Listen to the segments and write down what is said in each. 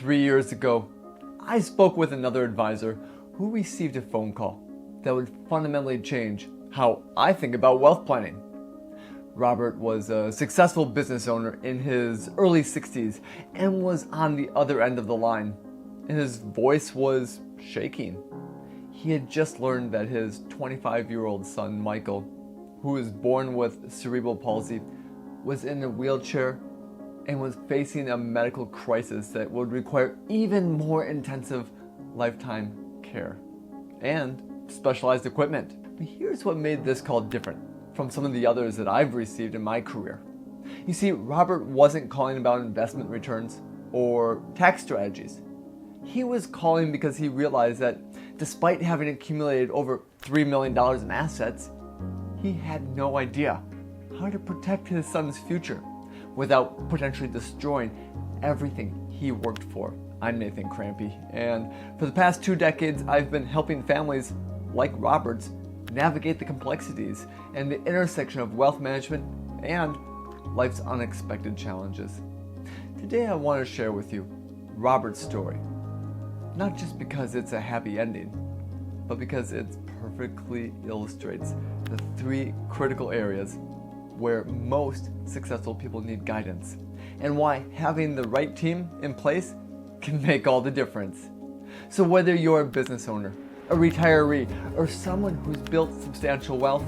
3 years ago, I spoke with another advisor who received a phone call that would fundamentally change how I think about wealth planning. Robert was a successful business owner in his early 60s and was on the other end of the line, and his voice was shaking. He had just learned that his 25-year-old son, Michael, who was born with cerebral palsy, was in a wheelchair and was facing a medical crisis that would require even more intensive lifetime care and specialized equipment. But here's what made this call different from some of the others that I've received in my career. You see, Robert wasn't calling about investment returns or tax strategies. He was calling because he realized that despite having accumulated over $3 million in assets, he had no idea how to protect his son's future without potentially destroying everything he worked for. I'm Nathan Crampy, and for the past 2 decades, I've been helping families like Robert's navigate the complexities and the intersection of wealth management and life's unexpected challenges. Today, I want to share with you Robert's story, not just because it's a happy ending, but because it perfectly illustrates the 3 critical areas where most successful people need guidance, and why having the right team in place can make all the difference. So whether you're a business owner, a retiree, or someone who's built substantial wealth,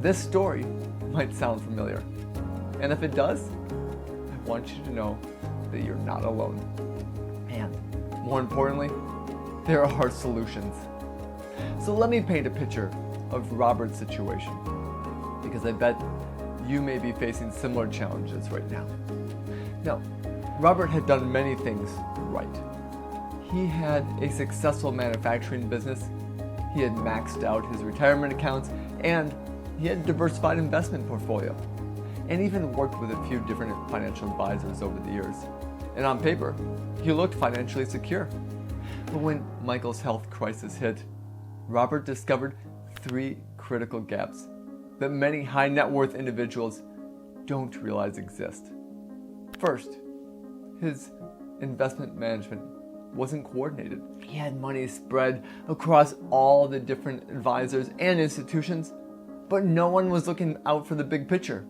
this story might sound familiar. And if it does, I want you to know that you're not alone. And more importantly, there are solutions. So let me paint a picture of Robert's situation, because I bet you may be facing similar challenges right now. Now, Robert had done many things right. He had a successful manufacturing business, he had maxed out his retirement accounts, and he had a diversified investment portfolio, and even worked with a few different financial advisors over the years. And on paper, he looked financially secure. But when Michael's health crisis hit, Robert discovered 3 critical gaps that many high net worth individuals don't realize exist. First, his investment management wasn't coordinated. He had money spread across all the different advisors and institutions, but no one was looking out for the big picture.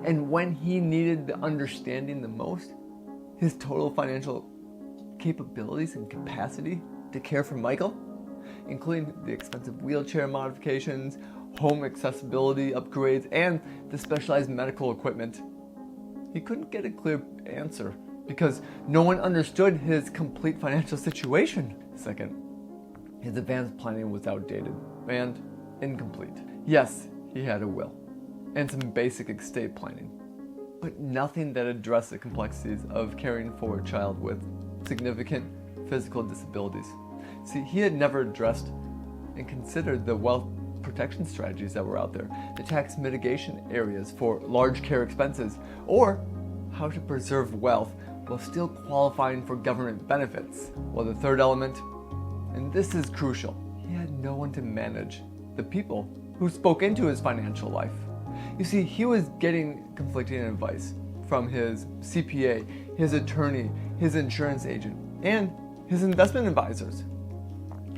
And when he needed the understanding the most, his total financial capabilities and capacity to care for Michael, including the expensive wheelchair modifications, home accessibility upgrades, and the specialized medical equipment, he couldn't get a clear answer because no one understood his complete financial situation. Second, his advanced planning was outdated and incomplete. Yes, he had a will and some basic estate planning, but nothing that addressed the complexities of caring for a child with significant physical disabilities. See, he had never addressed and considered the wealth protection strategies that were out there, the tax mitigation areas for large care expenses, or how to preserve wealth while still qualifying for government benefits. Well, the third element, and this is crucial, he had no one to manage the people who spoke into his financial life. You see, he was getting conflicting advice from his CPA, his attorney, his insurance agent, and his investment advisors.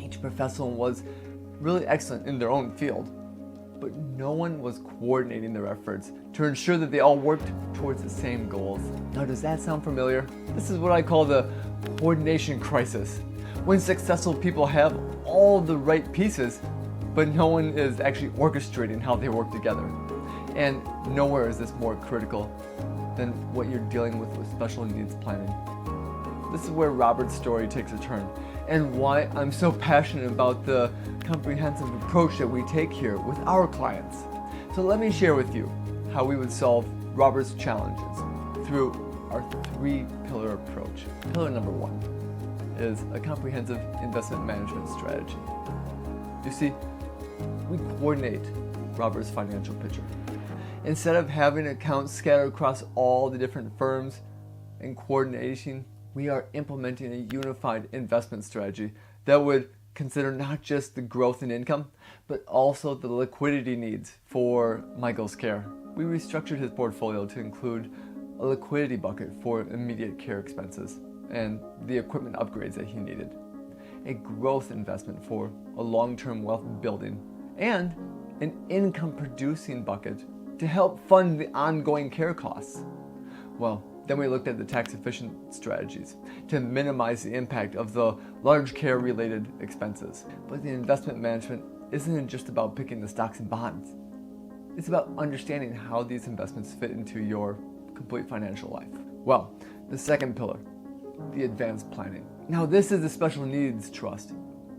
Each professional was really excellent in their own field, but no one was coordinating their efforts to ensure that they all worked towards the same goals. Now, does that sound familiar? This is what I call the coordination crisis. When successful people have all the right pieces, but no one is actually orchestrating how they work together. And nowhere is this more critical than what you're dealing with special needs planning. This is where Robert's story takes a turn, and why I'm so passionate about the comprehensive approach that we take here with our clients. So let me share with you how we would solve Robert's challenges through our 3-pillar approach. Pillar number 1 is a comprehensive investment management strategy. You see, we coordinate Robert's financial picture. Instead of having accounts scattered across all the different firms and coordination, we are implementing a unified investment strategy that would consider not just the growth in income, but also the liquidity needs for Michael's care. We restructured his portfolio to include a liquidity bucket for immediate care expenses, and the equipment upgrades that he needed, a growth investment for a long-term wealth building, and an income-producing bucket to help fund the ongoing care costs. Well, then we looked at the tax-efficient strategies to minimize the impact of the large care-related expenses. But the investment management isn't just about picking the stocks and bonds. It's about understanding how these investments fit into your complete financial life. Well, the second pillar, the advanced planning. Now, this is the special needs trust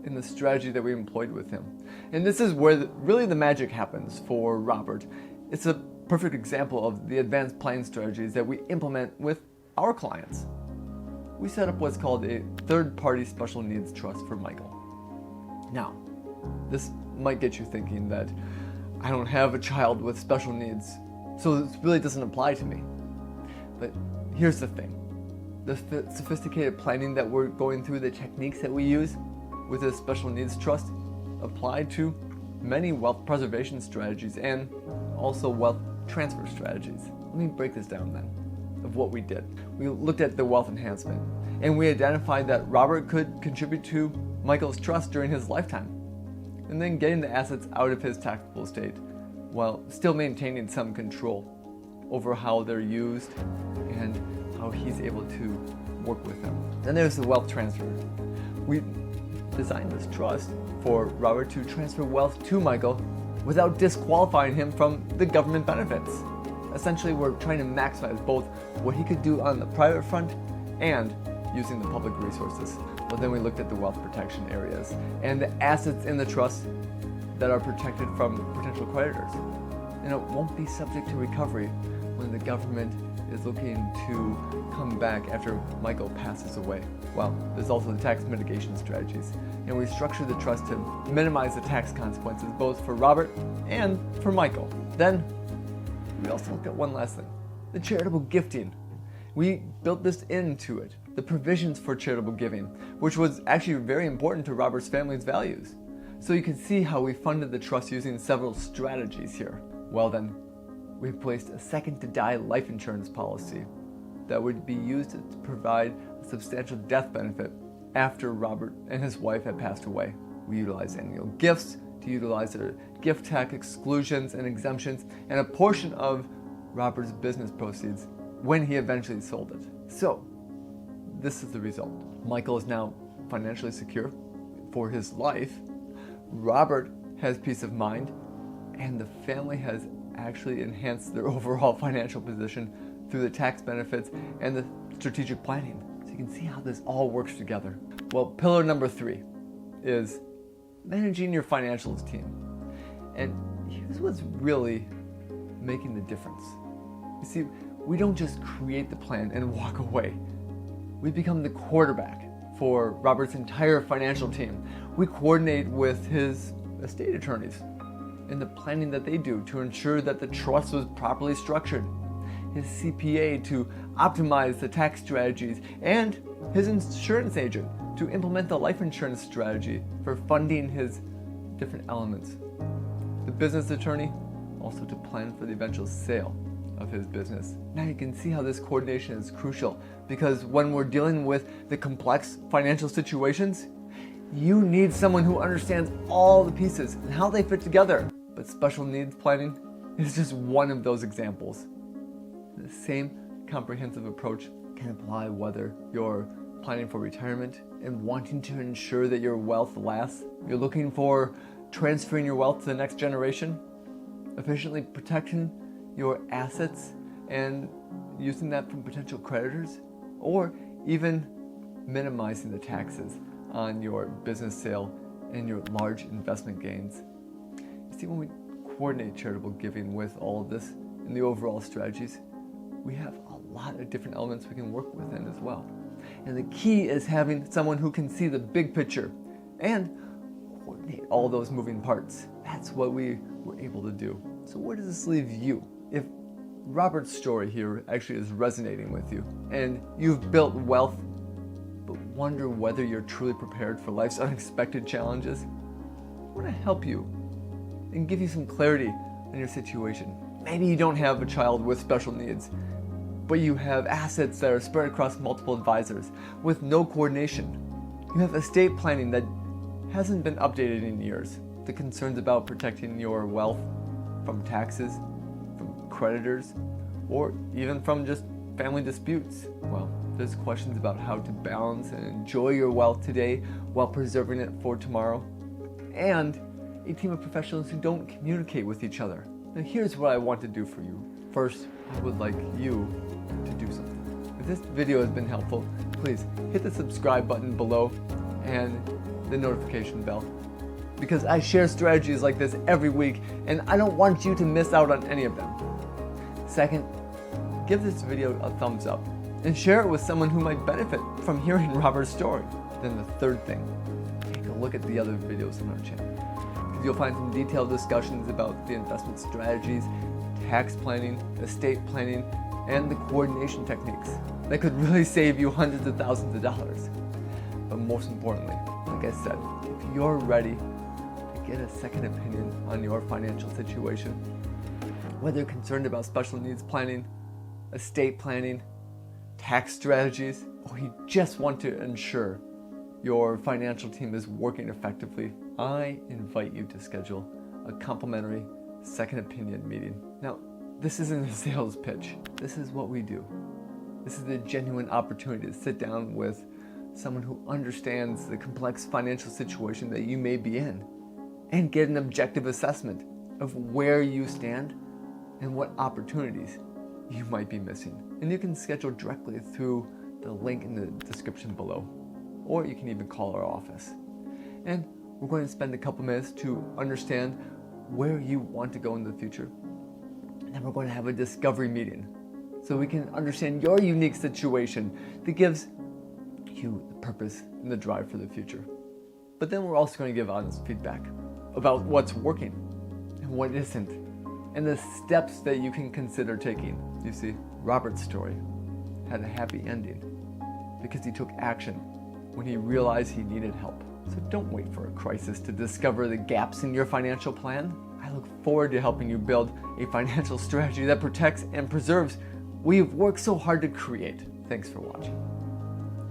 in the strategy that we employed with him. And this is where really the magic happens for Robert. It's a perfect example of the advanced planning strategies that we implement with our clients. We set up what's called a third-party special needs trust for Michael. Now, this might get you thinking that I don't have a child with special needs, so this really doesn't apply to me. But here's the thing. The sophisticated planning that we're going through, the techniques that we use with a special needs trust apply to many wealth preservation strategies and also wealth transfer strategies. Let me break this down then of what we did. We looked at the wealth enhancement and we identified that Robert could contribute to Michael's trust during his lifetime and then getting the assets out of his taxable estate while still maintaining some control over how they're used and how he's able to work with them. Then there's the wealth transfer. We designed this trust for Robert to transfer wealth to Michael without disqualifying him from the government benefits. Essentially, we're trying to maximize both what he could do on the private front and using the public resources. But then we looked at the wealth protection areas and the assets in the trust that are protected from potential creditors. And it won't be subject to recovery when the government is looking to come back after Michael passes away. Well, there's also the tax mitigation strategies, and we structured the trust to minimize the tax consequences both for Robert and for Michael. Then, we also looked at one last thing, the charitable gifting. We built this into it, the provisions for charitable giving, which was actually very important to Robert's family's values. So you can see how we funded the trust using several strategies here. Well then, we placed a second-to-die life insurance policy that would be used to provide a substantial death benefit after Robert and his wife had passed away. We utilized annual gifts to utilize their gift tax exclusions and exemptions and a portion of Robert's business proceeds when he eventually sold it. So, this is the result. Michael is now financially secure for his life, Robert has peace of mind, and the family has actually enhanced their overall financial position through the tax benefits and the strategic planning. So you can see how this all works together. Well, pillar number 3 is managing your financials team. And here's what's really making the difference. You see, we don't just create the plan and walk away. We become the quarterback for Robert's entire financial team. We coordinate with his estate attorneys in the planning that they do to ensure that the trust was properly structured, his CPA to optimize the tax strategies, and his insurance agent to implement the life insurance strategy for funding his different elements. The business attorney also to plan for the eventual sale of his business. Now you can see how this coordination is crucial because when we're dealing with the complex financial situations, you need someone who understands all the pieces and how they fit together. But special needs planning is just one of those examples. The same comprehensive approach can apply whether you're planning for retirement and wanting to ensure that your wealth lasts, you're looking for transferring your wealth to the next generation, efficiently protecting your assets and using that from potential creditors, or even minimizing the taxes on your business sale and your large investment gains. You see, when we coordinate charitable giving with all of this and the overall strategies, we have a lot of different elements we can work within as well. And the key is having someone who can see the big picture and coordinate all those moving parts. That's what we were able to do. So where does this leave you? If Robert's story here actually is resonating with you and you've built wealth but wonder whether you're truly prepared for life's unexpected challenges, I want to help you and give you some clarity on your situation. Maybe you don't have a child with special needs, but you have assets that are spread across multiple advisors with no coordination. You have estate planning that hasn't been updated in years. The concerns about protecting your wealth from taxes, from creditors, or even from just family disputes. Well, there's questions about how to balance and enjoy your wealth today while preserving it for tomorrow. And a team of professionals who don't communicate with each other. Now here's what I want to do for you. First, I would like you to do something. If this video has been helpful, please hit the subscribe button below and the notification bell, because I share strategies like this every week and I don't want you to miss out on any of them. Second, give this video a thumbs up and share it with someone who might benefit from hearing Robert's story. Then the third thing, take a look at the other videos on our channel. You'll find some detailed discussions about the investment strategies, tax planning, estate planning, and the coordination techniques that could really save you hundreds of thousands of dollars. But most importantly, like I said, if you're ready to get a second opinion on your financial situation, whether you're concerned about special needs planning, estate planning, tax strategies, or you just want to ensure your financial team is working effectively, I invite you to schedule a complimentary second opinion meeting. Now, this isn't a sales pitch. This is what we do. This is a genuine opportunity to sit down with someone who understands the complex financial situation that you may be in and get an objective assessment of where you stand and what opportunities you might be missing. And you can schedule directly through the link in the description below, or you can even call our office. And we're going to spend a couple minutes to understand where you want to go in the future. And then we're going to have a discovery meeting so we can understand your unique situation that gives you the purpose and the drive for the future. But then we're also going to give honest feedback about what's working and what isn't, and the steps that you can consider taking. You see, Robert's story had a happy ending because he took action when he realized he needed help. So don't wait for a crisis to discover the gaps in your financial plan. I look forward to helping you build a financial strategy that protects and preserves what you've worked so hard to create. Thanks for watching.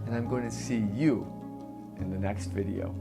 And I'm going to see you in the next video.